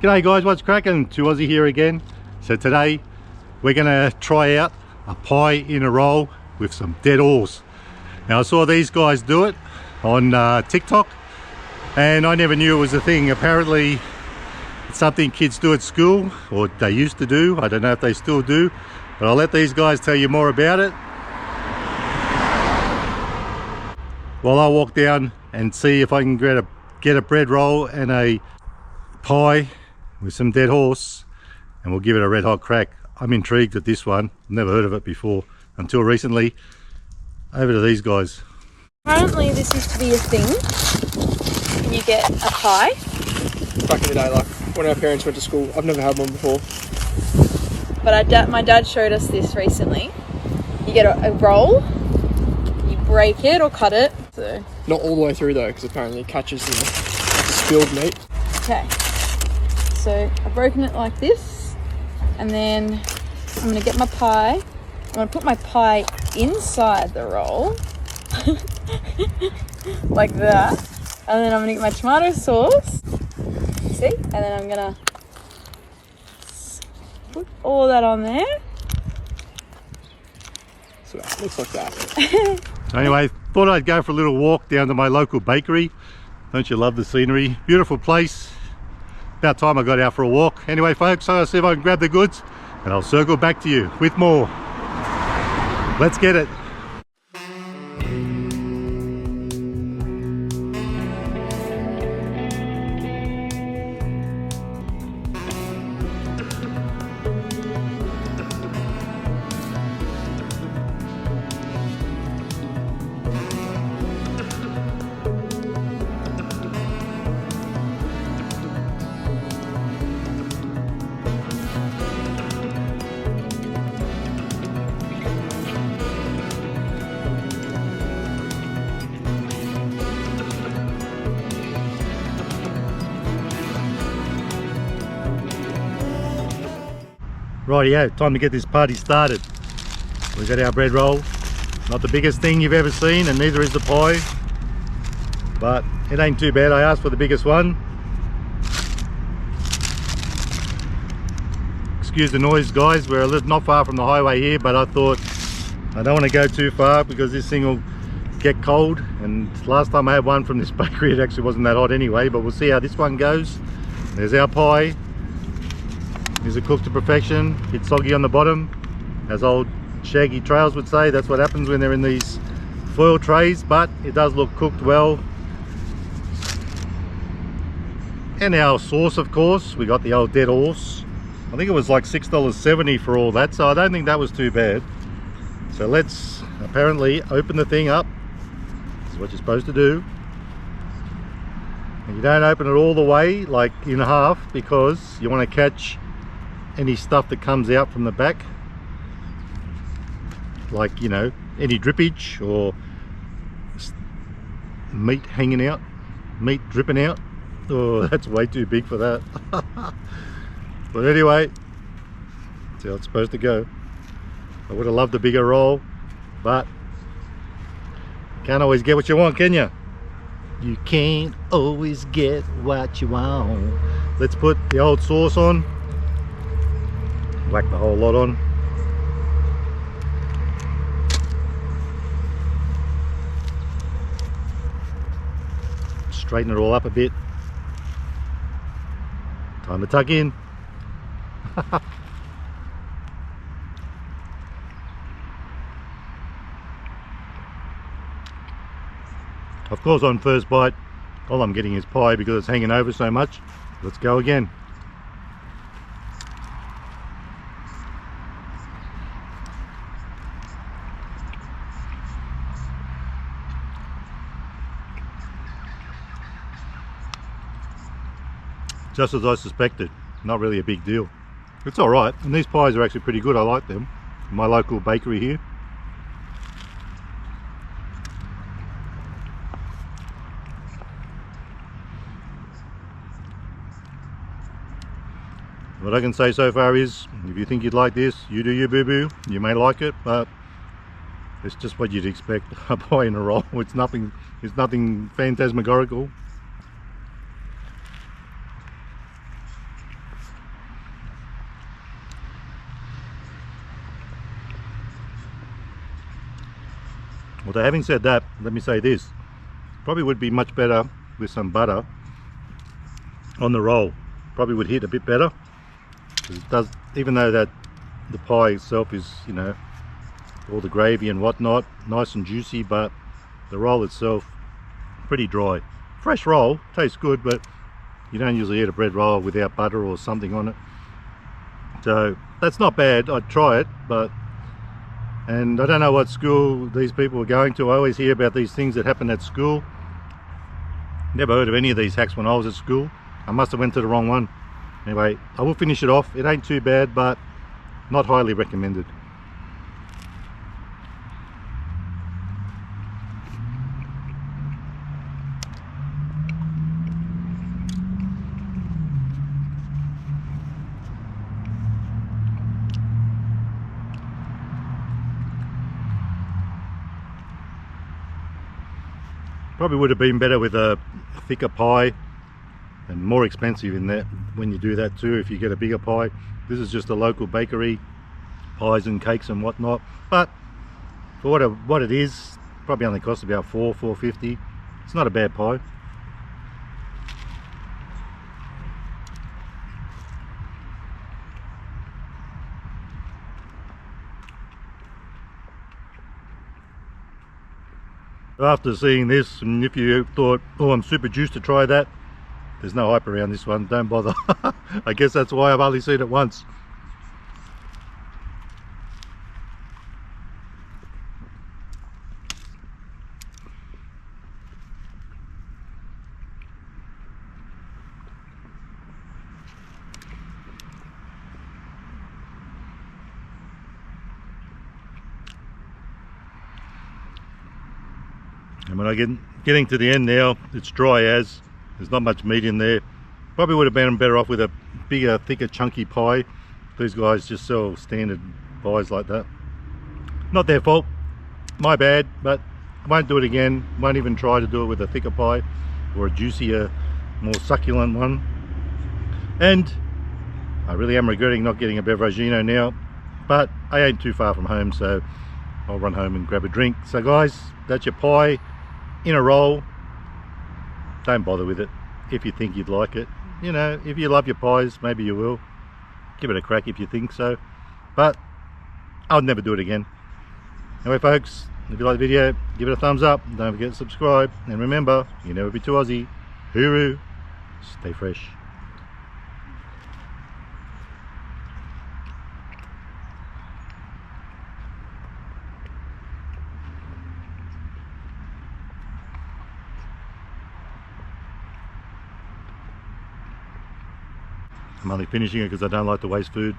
G'day guys, what's cracking? Aussie here again. So today we're gonna try out a pie in a roll with some dead horse. Now I saw these guys do it on TikTok and I never knew it was a thing. Apparently it's something kids do at school, or they used to do. I don't know if they still do, but I'll let these guys tell you more about it. While I walk down and see if I can get a bread roll and a pie with some dead horse, and we'll give it a red hot crack. I'm intrigued at this one. Never heard of it before until recently. Over to these guys. Apparently this used to be a thing. You get a pie. Back in the day, like when our parents went to school. I've never had one before. But my dad showed us this recently. You get a roll, you break it or cut it. So. Not all the way through though, because apparently it catches the spilled meat. Okay. So I've broken it like this, and then I'm going to get my pie. I'm going to put my pie inside the roll, like that. And then I'm going to get my tomato sauce, see? And then I'm going to put all that on there. So it looks like that. So anyway, thought I'd go for a little walk down to my local bakery. Don't you love the scenery? Beautiful place. About time I got out for a walk. Anyway folks, I'll see if I can grab the goods and I'll circle back to you with more. Let's get it. Rightio, time to get this party started. We've got our bread roll. Not the biggest thing you've ever seen, and neither is the pie, but it ain't too bad. I asked for the biggest one. Excuse the noise guys, we're not far from the highway here, but I thought I don't want to go too far because this thing will get cold, and last time I had one from this bakery it actually wasn't that hot anyway, but we'll see how this one goes. There's our pie. Is it cooked to perfection? It's soggy on the bottom, as old Shaggy Trails would say. That's what happens when they're in these foil trays, but it does look cooked well. And our sauce, of course, we got the old dead horse. I think it was like $6.70 for all that, so I don't think that was too bad. So let's apparently open the thing up. This is what you're supposed to do. And you don't open it all the way, like in half, because you want to catch any stuff that comes out from the back, like, you know, any drippage or meat hanging out, meat dripping out. Oh, that's way too big for that. But anyway, that's how it's supposed to go. I would have loved a bigger roll, but you can't always get what you want, can you? You can't always get what you want. Let's put the old sauce on. Whack the whole lot on. Straighten it all up a bit. Time to tuck in. Of course, on first bite, all I'm getting is pie because it's hanging over so much. Let's go again. Just as I suspected, not really a big deal. It's alright, and these pies are actually pretty good. I like them. My local bakery here. What I can say so far is, if you think you'd like this, you do your boo-boo. You may like it, but it's just what you'd expect. A pie in a roll. It's nothing phantasmagorical. Although having said that, let me say this, probably would be much better with some butter on the roll. Probably would hit a bit better, 'cause it does, even though that the pie itself is, you know, all the gravy and whatnot, nice and juicy, but the roll itself pretty dry. Fresh roll tastes good, but you don't usually eat a bread roll without butter or something on it. So that's not bad. I'd try it, but, and I don't know what school these people are going to. I always hear about these things that happen at school. Never heard of any of these hacks when I was at school. I must have went to the wrong one. Anyway, I will finish it off. It ain't too bad, but not highly recommended. Probably would have been better with a thicker pie, and more expensive in that when you do that too if you get a bigger pie. This is just a local bakery, pies and cakes and whatnot, but for what it is, probably only costs about $4.50. It's not a bad pie. After seeing this, and if you thought, oh, I'm super juiced to try that, there's no hype around this one, don't bother. I guess that's why I've only seen it once. And when I getting to the end now, it's dry as, there's not much meat in there. Probably would have been better off with a bigger, thicker, chunky pie. These guys just sell standard pies like that. Not their fault, my bad, but I won't do it again. Won't even try to do it with a thicker pie or a juicier, more succulent one. And I really am regretting not getting a Beveragino now, but I ain't too far from home, so I'll run home and grab a drink. So guys, that's your pie in a roll. Don't bother with it if you think you'd like it. You know, if you love your pies, maybe you will. Give it a crack if you think so, but I'll never do it again. Anyway folks, if you like the video, give it a thumbs up. Don't forget to subscribe, and remember, you never be too Aussie. Hooroo, stay fresh. I'm only finishing it because I don't like to waste food.